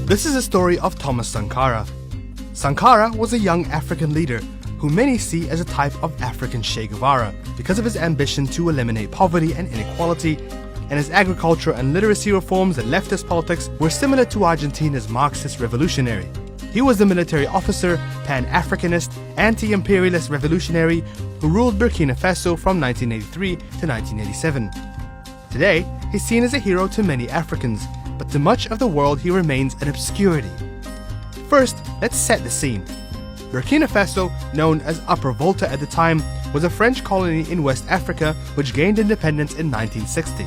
This is a story of Thomas Sankara. Sankara was a young African leader who many see as a type of African Che Guevara because of his ambition to eliminate poverty and inequality, and his agriculture and literacy reforms and leftist politics were similar to Argentina's Marxist revolutionary. He was a military officer, Pan-Africanist, anti-imperialist revolutionary who ruled Burkina Faso from 1983 to 1987. Today, he's seen as a hero to many Africans, but to much of the world he remains an obscurity. First, let's set the scene. Burkina Faso, known as Upper Volta at the time, was a French colony in West Africa which gained independence in 1960.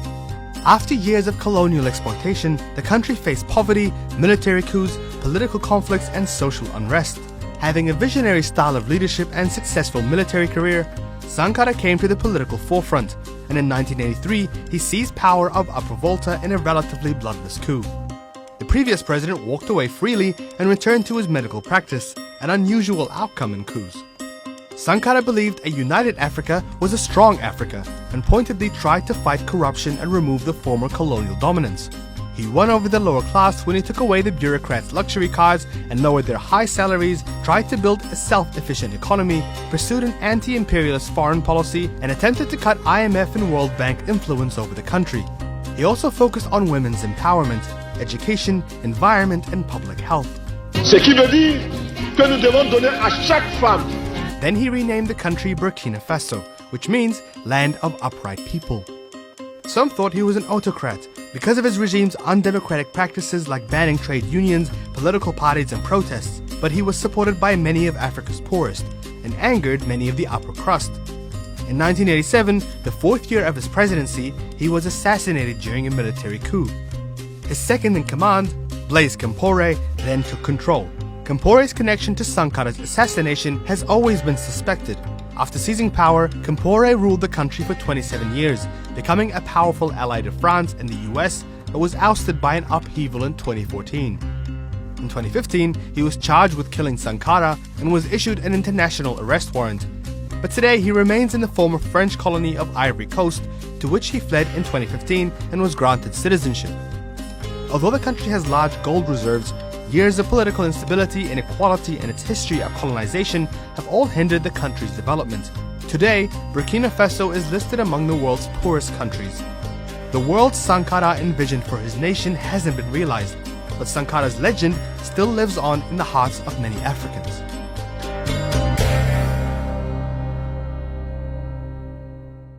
After years of colonial exploitation, the country faced poverty, military coups, political conflicts and social unrest. Having a visionary style of leadership and successful military career, Sankara came to the political forefront, and in 1983 he seized power of Upper Volta in a relatively bloodless coup. The previous president walked away freely and returned to his medical practice, an unusual outcome in coups. Sankara believed a united Africa was a strong Africa and pointedly tried to fight corruption and remove the former colonial dominance. He won over the lower class when he took away the bureaucrats' luxury cars and lowered their high salaries, tried to build a self-efficient economy, pursued an anti-imperialist foreign policy, and attempted to cut IMF and World Bank influence over the country. He also focused on women's empowerment, education, environment, and public health. Ce qui veut dire que nous devons donner à chaque femme. Then he renamed the country Burkina Faso, which means Land of Upright People. Some thought he was an autocrat because of his regime's undemocratic practices like banning trade unions, political parties and protests, but he was supported by many of Africa's poorest and angered many of the upper crust. In 1987, the fourth year of his presidency, he was assassinated during a military coup. His second-in-command, Blaise Compaoré, then took control. Compaoré's connection to Sankara's assassination has always been suspected. After seizing power, Compaoré ruled the country for 27 years, becoming a powerful ally to France and the US, but was ousted by an upheaval in 2014. In 2015, he was charged with killing Sankara and was issued an international arrest warrant. But today he remains in the former French colony of Ivory Coast, to which he fled in 2015 and was granted citizenship. Although the country has large gold reserves, years of political instability, inequality, and its history of colonization have all hindered the country's development. Today, Burkina Faso is listed among the world's poorest countries. The world Sankara envisioned for his nation hasn't been realized, but Sankara's legend still lives on in the hearts of many Africans.